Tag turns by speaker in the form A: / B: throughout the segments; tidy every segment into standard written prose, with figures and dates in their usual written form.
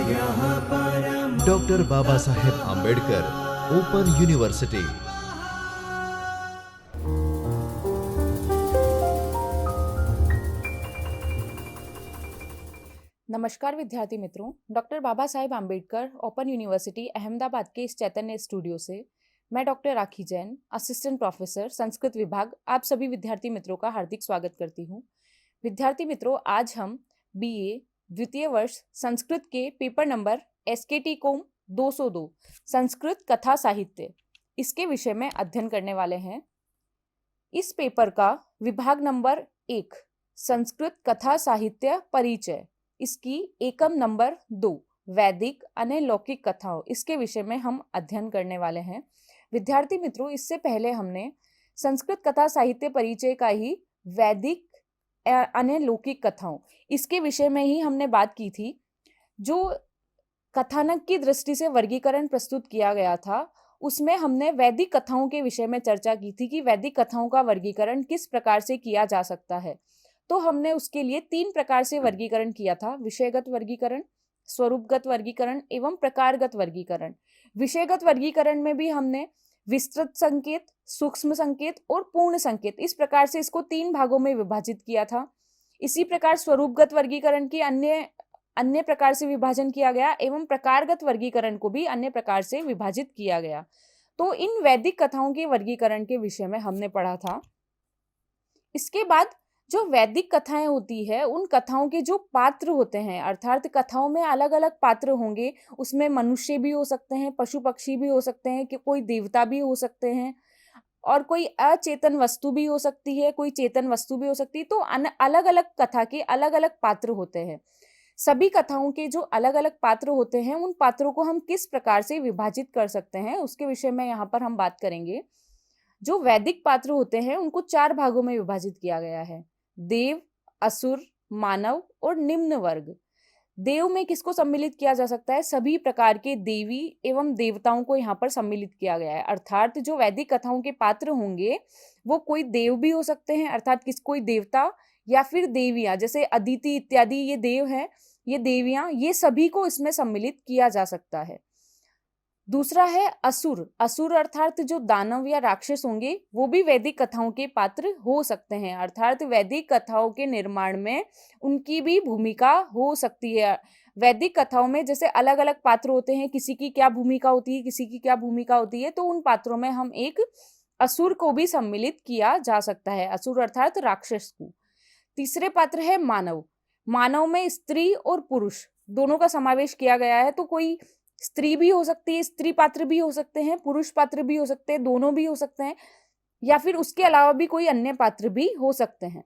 A: Doctor Baba Saheb Ambedkar open university.
B: नमस्कार विद्यार्थी मित्रों, doctor Baba Saheb Ambedkar open university Ahmedabad के इस चैतन्य स्टूडियो से मैं डॉक्टर राखी जैन, असिस्टेंट प्रोफेसर संस्कृत विभाग, आप सभी विद्यार्थी मित्रों का हार्दिक स्वागत करती हूँ। विद्यार्थी मित्रों, आज हम बीए द्वितीय वर्ष संस्कृत के पेपर नंबर एसकेटी कोम 202 संस्कृत कथा साहित्य इसके विषय में अध्ययन करने वाले हैं। इस पेपर का विभाग नंबर 1 संस्कृत कथा साहित्य परिचय, इसकी एकम नंबर 2 वैदिक अन्य लौकिक कथाओं, इसके विषय में हम अध्ययन करने वाले हैं। विद्यार्थी मित्रों, इससे पहले हमने संस्कृत कथा साहित्य परिचय का ही वैदिक अन्य लौकिक कथाओं, इसके विषय में ही हमने बात की थी। जो कथानक की दृष्टि से वर्गीकरण प्रस्तुत किया गया था, उसमें हमने वैदिक कथाओं के विषय में चर्चा की थी कि वैदिक कथाओं का वर्गीकरण किस प्रकार से किया जा सकता है। तो हमने उसके लिए 3 प्रकार से वर्गीकरण किया था: विषयगत वर्गीकरण, स्वरूपगत वर्गीकरण एवं प्रकारगत वर्गीकरण। विषयगत वर्गीकरण में भी हमने विस्तृत संकेत, सूक्ष्म संकेत और पूर्ण संकेत, इस प्रकार से इसको 3 भागों में विभाजित किया था। इसी प्रकार स्वरूपगत वर्गीकरण की अन्य प्रकार से विभाजन किया गया एवं प्रकारगत वर्गीकरण को भी अन्य प्रकार से विभाजित किया गया। तो इन वैदिक कथाओं के वर्गीकरण के विषय में हमने पढ़ा था। इसके बाद जो वैदिक कथाएं होती है, उन कथाओं के जो पात्र होते हैं, अर्थात कथाओं में अलग अलग पात्र होंगे, उसमें मनुष्य भी हो सकते हैं, पशु पक्षी भी हो सकते हैं, कि कोई देवता भी हो सकते हैं और कोई अचेतन वस्तु भी हो सकती है, कोई चेतन वस्तु भी हो सकती है। तो अलग अलग कथा के अलग अलग पात्र होते हैं। सभी कथाओं के जो अलग अलग पात्र होते हैं, उन पात्रों को हम किस प्रकार से विभाजित कर सकते हैं, उसके विषय में यहाँ पर हम बात करेंगे। जो वैदिक पात्र होते हैं, उनको 4 भागों में विभाजित किया गया है: देव, असुर, मानव और निम्न वर्ग। देव में किसको सम्मिलित किया जा सकता है? सभी प्रकार के देवी एवं देवताओं को यहाँ पर सम्मिलित किया गया है। अर्थात जो वैदिक कथाओं के पात्र होंगे, वो कोई देव भी हो सकते हैं, अर्थात कोई देवता, या फिर देवियां, जैसे अदिति इत्यादि ये देव हैं, ये देवियां, ये सभी को इसमें सम्मिलित किया जा सकता है। दूसरा है असुर। असुर अर्थात जो दानव या राक्षस होंगे, वो भी वैदिक कथाओं के पात्र हो सकते हैं, अर्थात वैदिक कथाओं के निर्माण में उनकी भी भूमिका हो सकती है। वैदिक कथाओं में जैसे अलग अलग पात्र होते हैं, किसी की क्या भूमिका होती है, किसी की क्या भूमिका होती है, तो उन पात्रों में हम एक असुर को भी सम्मिलित किया जा सकता है, असुर अर्थात राक्षस को। तीसरे पात्र है मानव। मानव में स्त्री और पुरुष दोनों का समावेश किया गया है। तो कोई स्त्री भी हो सकती है, स्त्री पात्र भी हो सकते हैं, पुरुष पात्र भी हो सकते हैं, दोनों भी हो सकते हैं, या फिर उसके अलावा भी कोई अन्य पात्र भी हो सकते हैं।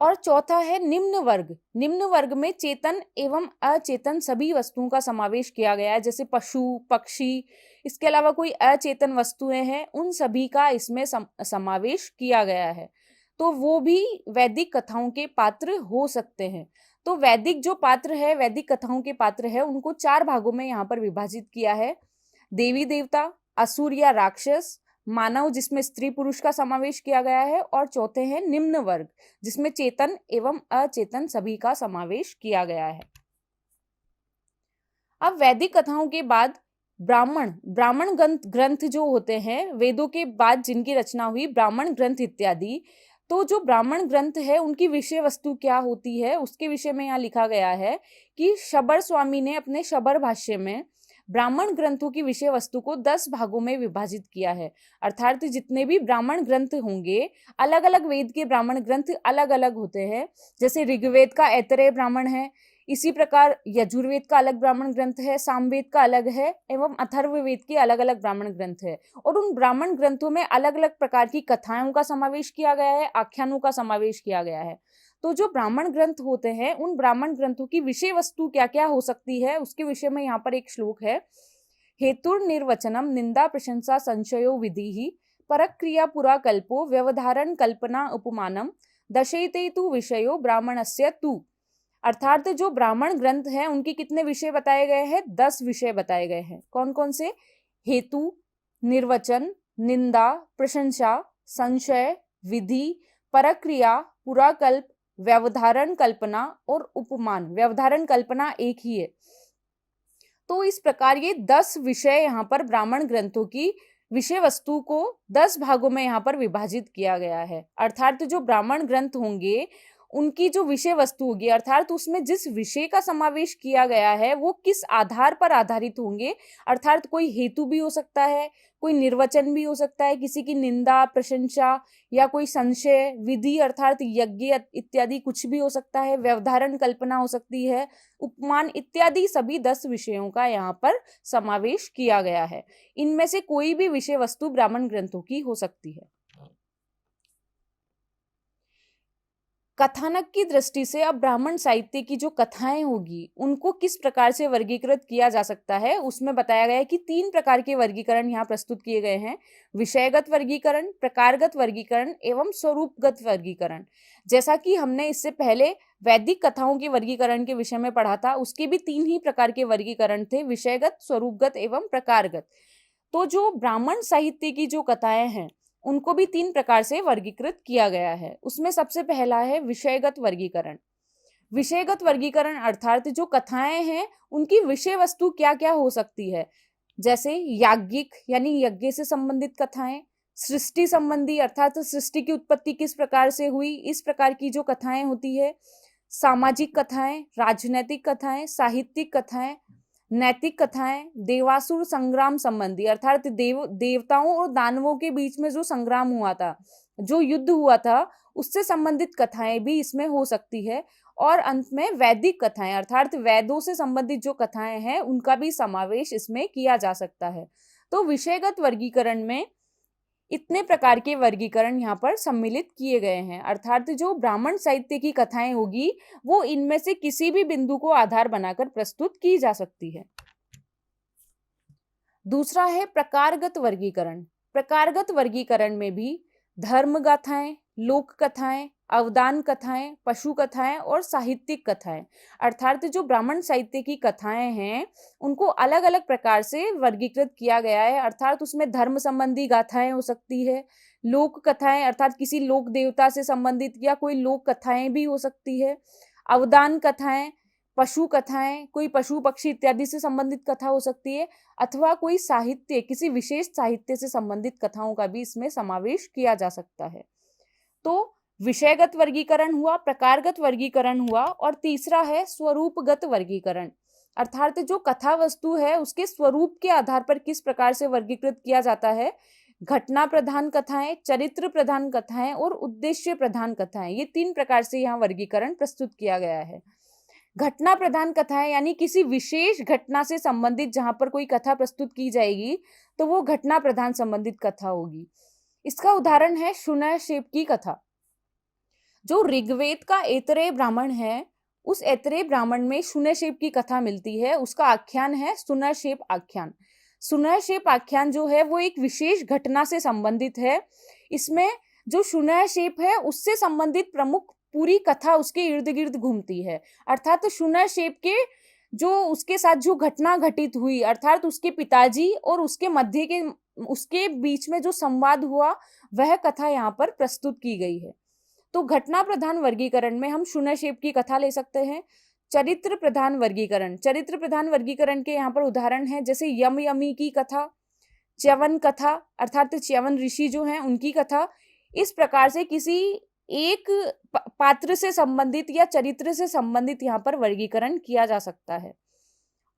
B: और चौथा है निम्न वर्ग। निम्न वर्ग में चेतन एवं अचेतन सभी वस्तुओं का समावेश किया गया है, जैसे पशु, पक्षी, इसके अलावा कोई अचेतन वस्तुएं हैं, उन सभी का इसमें समावेश किया गया है। तो वो भी वैदिक कथाओं के पात्र हो सकते हैं। तो वैदिक जो पात्र है, वैदिक कथाओं के पात्र है, उनको 4 भागों में यहाँ पर विभाजित किया है: देवी देवता, असुर या राक्षस, मानव जिसमें स्त्री पुरुष का समावेश किया गया है, और चौथे हैं निम्न वर्ग, जिसमें चेतन एवं अचेतन सभी का समावेश किया गया है। अब वैदिक कथाओं के बाद ब्राह्मण ग्रंथ जो होते हैं, वेदों के बाद जिनकी रचना हुई, ब्राह्मण ग्रंथ इत्यादि, तो जो ब्राह्मण ग्रंथ है, उनकी विषय वस्तु क्या होती है, उसके विषय में यहाँ लिखा गया है कि शबर स्वामी ने अपने शबर भाष्य में ब्राह्मण ग्रंथों की विषय वस्तु को 10 भागों में विभाजित किया है। अर्थात जितने भी ब्राह्मण ग्रंथ होंगे, अलग अलग वेद के ब्राह्मण ग्रंथ अलग अलग होते हैं। जैसे ऋग्वेद का ऐतरेय ब्राह्मण है, इसी प्रकार यजुर्वेद का अलग ब्राह्मण ग्रंथ है, सामवेद का अलग है, एवं अथर्ववेद के अलग अलग ब्राह्मण ग्रंथ है। और उन ब्राह्मण ग्रंथों में अलग अलग प्रकार की कथाओं का समावेश किया गया है, आख्यानों का समावेश किया गया है। तो जो ब्राह्मण ग्रंथ होते हैं, उन ब्राह्मण ग्रंथों की विषय वस्तु क्या क्या हो सकती है, उसके विषय में यहाँ पर एक श्लोक है: हेतुर्निर्वचनम निंदा प्रशंसा संशयो विधि परक्रिया पुरा कल्पो व्यवधारण कल्पना उपमानम दशयते तु विषयो ब्राह्मणस्य तु। अर्थात जो ब्राह्मण ग्रंथ हैं, उनके कितने विषय बताए गए हैं? 10 विषय बताए गए हैं। कौन कौन से? हेतु, निर्वचन, निंदा, प्रशंसा, संशय, विधि, परक्रिया, पुराकल्प, व्यवधारण कल्पना और उपमान। व्यवधारण कल्पना एक ही है। तो इस प्रकार ये 10 विषय यहाँ पर ब्राह्मण ग्रंथों की विषय वस्तु को 10 भागों में यहाँ पर विभाजित किया गया है। अर्थात जो ब्राह्मण ग्रंथ होंगे उनकी जो विषय वस्तु होगी, अर्थात उसमें जिस विषय का समावेश किया गया है वो किस आधार पर आधारित होंगे, अर्थात कोई हेतु भी हो सकता है, कोई निर्वचन भी हो सकता है, किसी की निंदा प्रशंसा या कोई संशय विधि अर्थात यज्ञ इत्यादि कुछ भी हो सकता है, व्यवधारण कल्पना हो सकती है, उपमान इत्यादि सभी 10 विषयों का यहाँ पर समावेश किया गया है। इनमें से कोई भी विषय वस्तु ब्राह्मण ग्रंथों की हो सकती है। कथानक की दृष्टि से अब ब्राह्मण साहित्य की जो कथाएं होगी उनको किस प्रकार से वर्गीकृत किया जा सकता है, उसमें बताया गया है कि 3 प्रकार के वर्गीकरण यहाँ प्रस्तुत किए गए हैं। विषयगत वर्गीकरण, प्रकारगत वर्गीकरण एवं स्वरूपगत वर्गीकरण। जैसा कि हमने इससे पहले वैदिक कथाओं के वर्गीकरण के विषय में पढ़ा था, उसके भी 3 ही प्रकार के वर्गीकरण थे, विषयगत, स्वरूपगत एवं प्रकारगत। तो जो ब्राह्मण साहित्य की जो कथाएं हैं उनको भी 3 प्रकार से वर्गीकृत किया गया है। उसमें सबसे पहला है विषयगत वर्गीकरण। विषयगत वर्गीकरण अर्थात जो कथाएं हैं उनकी विषय वस्तु क्या क्या हो सकती है, जैसे याज्ञिक यानी यज्ञ से संबंधित कथाएं, सृष्टि संबंधी अर्थात सृष्टि की उत्पत्ति किस प्रकार से हुई, इस प्रकार की जो कथाएं होती है, सामाजिक कथाएं, राजनैतिक कथाएं, साहित्यिक कथाएं, नैतिक कथाएं, देवासुर संग्राम संबंधी अर्थात देवताओं और दानवों के बीच में जो संग्राम हुआ था, जो युद्ध हुआ था, उससे संबंधित कथाएं भी इसमें हो सकती है। और अंत में वैदिक कथाएं अर्थात वेदों से संबंधित जो कथाएं हैं उनका भी समावेश इसमें किया जा सकता है। तो विषयगत वर्गीकरण में इतने प्रकार के वर्गीकरण यहाँ पर सम्मिलित किए गए हैं, अर्थात जो ब्राह्मण साहित्य की कथाएं होगी वो इनमें से किसी भी बिंदु को आधार बनाकर प्रस्तुत की जा सकती है। दूसरा है प्रकारगत वर्गीकरण। प्रकारगत वर्गीकरण में भी धर्म गाथाएं, लोक कथाएं, अवदान कथाएं, पशु कथाएं और साहित्यिक कथाएं, अर्थात जो ब्राह्मण साहित्य की कथाएं हैं उनको अलग अलग प्रकार से वर्गीकृत किया गया है। अर्थात उसमें धर्म संबंधी गाथाएं हो सकती है, लोक कथाएं अर्थात किसी लोक देवता से संबंधित या कोई लोक कथाएं भी हो सकती है, अवदान कथाएं, पशु कथाएं, कोई पशु पक्षी इत्यादि से संबंधित कथा हो सकती है, अथवा कोई साहित्य किसी विशेष साहित्य से संबंधित कथाओं का भी इसमें समावेश किया जा सकता है। तो विषयगत वर्गीकरण हुआ, प्रकारगत वर्गीकरण हुआ और तीसरा है स्वरूपगत वर्गीकरण, अर्थात जो कथा वस्तु है उसके स्वरूप के आधार पर किस प्रकार से वर्गीकृत किया जाता है। घटना प्रधान कथाएं, चरित्र प्रधान कथाएं और उद्देश्य प्रधान कथाएं, ये 3 प्रकार से यहाँ वर्गीकरण प्रस्तुत किया गया है। घटना प्रधान कथाएं यानी किसी विशेष घटना से संबंधित जहां पर कोई कथा प्रस्तुत की जाएगी तो वो घटना प्रधान संबंधित कथा होगी। इसका उदाहरण है शून्यशेप की कथा। जो ऋग्वेद का ऐतरेय ब्राह्मण है उस ऐतरेय ब्राह्मण में शून्यशेप की कथा मिलती है, उसका आख्यान है शून्यशेप आख्यान। शून्यशेप आख्यान जो है वो एक विशेष घटना से संबंधित है। इसमें जो शून्यशेप है उससे संबंधित प्रमुख पूरी कथा उसके इर्द गिर्द घूमती है, अर्थात शून्यशेप के जो उसके साथ जो घटना घटित हुई अर्थात उसके पिताजी और उसके मध्य के उसके बीच में जो संवाद हुआ वह कथा यहाँ पर प्रस्तुत की गई है। तो घटना प्रधान वर्गीकरण में हम शून्यशेप की कथा ले सकते हैं। चरित्र प्रधान वर्गीकरण, चरित्र प्रधान वर्गीकरण के यहाँ पर उदाहरण है जैसे यम यमी की कथा, च्यवन कथा अर्थात च्यवन ऋषि जो हैं उनकी कथा। इस प्रकार से किसी एक पात्र से संबंधित या चरित्र से संबंधित यहाँ पर वर्गीकरण किया जा सकता है।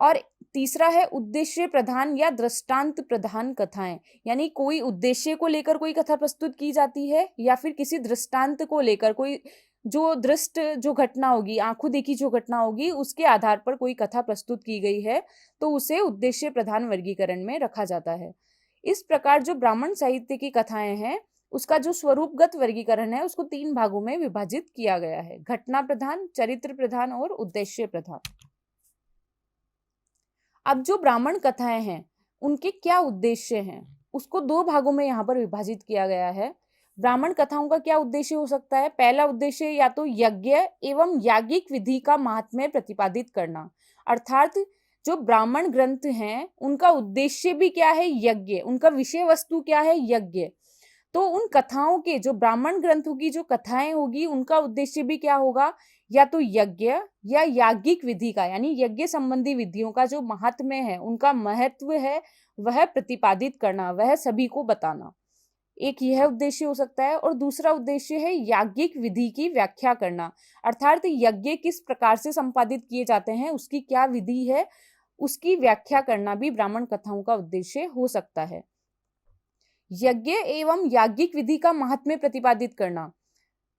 B: और तीसरा है उद्देश्य प्रधान या दृष्टांत प्रधान कथाएं, यानी कोई उद्देश्य को लेकर कोई कथा प्रस्तुत की जाती है या फिर किसी दृष्टांत को लेकर कोई जो दृष्ट जो घटना होगी, आंखों देखी जो घटना होगी उसके आधार पर कोई कथा प्रस्तुत की गई है तो उसे उद्देश्य प्रधान वर्गीकरण में रखा जाता है। इस प्रकार जो ब्राह्मण साहित्य की कथाएं हैं उसका जो स्वरूपगत वर्गीकरण है उसको 3 भागों में विभाजित किया गया है, घटना प्रधान, चरित्र प्रधान और उद्देश्य प्रधान। अब जो ब्राह्मण कथाएं हैं उनके क्या उद्देश्य हैं उसको 2 भागों में यहाँ पर विभाजित किया गया है। ब्राह्मण कथाओं का क्या उद्देश्य हो सकता है, पहला उद्देश्य या तो यज्ञ एवं याज्ञिक विधि का महात्म्य प्रतिपादित करना, अर्थात जो ब्राह्मण ग्रंथ हैं उनका उद्देश्य भी क्या है, यज्ञ, उनका विषय वस्तु क्या है, यज्ञ। तो उन कथाओं के जो ब्राह्मण ग्रंथों की जो कथाएं होगी उनका उद्देश्य भी क्या होगा, या तो यज्ञ या याज्ञिक विधि का, यानी यज्ञ संबंधी विधियों का जो महात्म्य है, उनका महत्व है, वह प्रतिपादित करना, वह सभी को बताना। एक यह उद्देश्य हो सकता है। और दूसरा उद्देश्य है याज्ञिक विधि की व्याख्या करना, अर्थात यज्ञ किस प्रकार से संपादित किए जाते हैं, उसकी क्या विधि है, उसकी व्याख्या करना भी ब्राह्मण कथाओं का उद्देश्य हो सकता है। यज्ञ एवं याज्ञिक विधि का महात्म्य प्रतिपादित करना,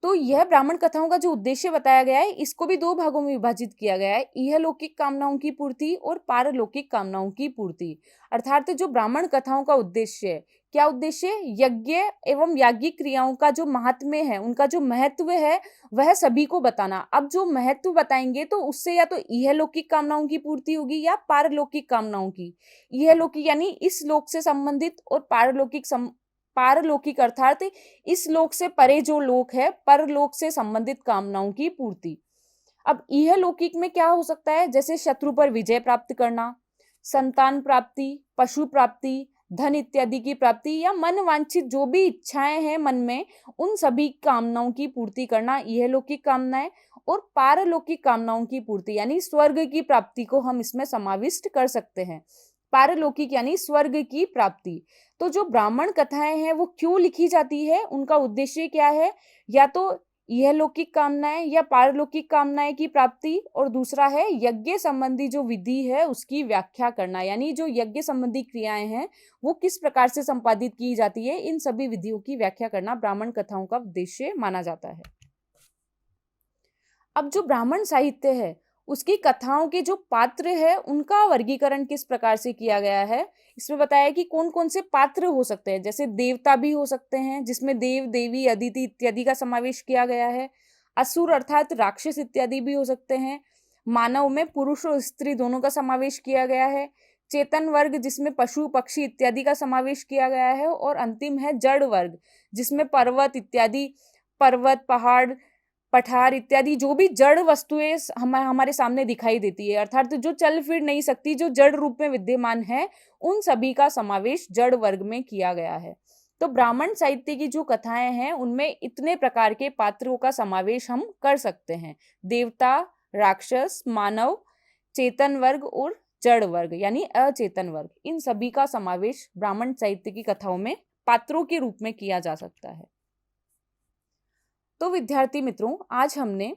B: तो यह ब्राह्मण कथाओं का जो उद्देश्य बताया गया है, इसको भी दो भागों में विभाजित किया गया है, इहलौकिक कामनाओं की पूर्ति और पारलौकिक कामनाओं की पूर्ति। अर्थात जो ब्राह्मण कथाओं का उद्देश्य है, क्या उद्देश्य, यज्ञ एवं याज्ञिक क्रियाओं का जो महात्म्य है, उनका जो महत्व है, वह सभी को बताना। अब जो महत्व बताएंगे तो उससे या तो इहलौकिक कामनाओं की पूर्ति होगी या पारलौकिक कामनाओं की। इहलौकिक यानी इस लोक से संबंधित, और पारलौकिक अर्थात इस लोक से परे जो लोक है, परलोक से संबंधित कामनाओं की पूर्ति। अब इहलौकिक में क्या हो सकता है, जैसे शत्रु पर विजय प्राप्त करना, संतान प्राप्ति, पशु प्राप्ति, धन इत्यादि की प्राप्ति, या मन वांछित जो भी इच्छाएं हैं मन में, उन सभी कामनाओं की पूर्ति करना इहलौकिक कामनाएं। और पारलौकिक कामनाओं की पूर्ति यानी स्वर्ग की प्राप्ति को हम इसमें समाविष्ट कर सकते हैं। पारलौकिक यानी स्वर्ग की प्राप्ति। तो जो ब्राह्मण कथाएं हैं वो क्यों लिखी जाती है, उनका उद्देश्य क्या है, या तो इहलौकिक कामनाएं या पारलौकिक कामनाएं की प्राप्ति, और दूसरा है यज्ञ संबंधी जो विधि है उसकी व्याख्या करना, यानी जो यज्ञ संबंधी क्रियाएं हैं वो किस प्रकार से संपादित की जाती है, इन सभी विधियों की व्याख्या करना ब्राह्मण कथाओं का उद्देश्य माना जाता है। अब जो ब्राह्मण साहित्य है उसकी कथाओं के जो पात्र है उनका वर्गीकरण किस प्रकार से किया गया है, इसमें बताया कि कौन कौन से पात्र हो सकते हैं। जैसे देवता भी हो सकते हैं, जिसमें देव, देवी, अदिति इत्यादि का समावेश किया गया है। असुर अर्थात राक्षस इत्यादि भी हो सकते हैं। मानव में पुरुष और स्त्री दोनों का समावेश किया गया है। चेतन वर्ग जिसमें पशु, पक्षी इत्यादि का समावेश किया गया है। और अंतिम है जड़ वर्ग, जिसमें पर्वत इत्यादि, पर्वत, पहाड़, पठार इत्यादि जो भी जड़ वस्तुएं हमारे सामने दिखाई देती है, अर्थात जो चल फिर नहीं सकती, जो जड़ रूप में विद्यमान है, उन सभी का समावेश जड़ वर्ग में किया गया है। तो ब्राह्मण साहित्य की जो कथाएं हैं उनमें इतने प्रकार के पात्रों का समावेश हम कर सकते हैं। देवता, राक्षस, मानव, चेतन वर्ग और जड़ वर्ग यानी अचेतन वर्ग, इन सभी का समावेश ब्राह्मण साहित्य की कथाओं में पात्रों के रूप में किया जा सकता है। तो विद्यार्थी मित्रों, आज हमने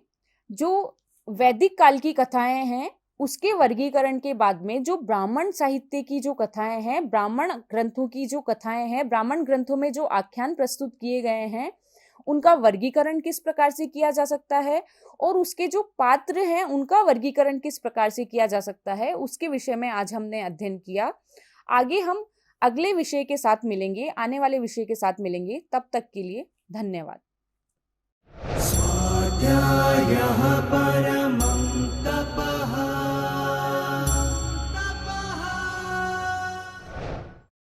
B: जो वैदिक काल की कथाएं हैं उसके वर्गीकरण के बाद में जो ब्राह्मण साहित्य की जो कथाएं हैं, ब्राह्मण ग्रंथों की जो कथाएं हैं, ब्राह्मण ग्रंथों में जो आख्यान प्रस्तुत किए गए हैं, उनका वर्गीकरण किस प्रकार से किया जा सकता है और उसके जो पात्र हैं उनका वर्गीकरण किस प्रकार से किया जा सकता है, उसके विषय में आज हमने अध्ययन किया। आगे हम अगले विषय के साथ मिलेंगे, आने वाले विषय के साथ मिलेंगे। तब तक के लिए धन्यवाद।
C: स्वाध्यायः परः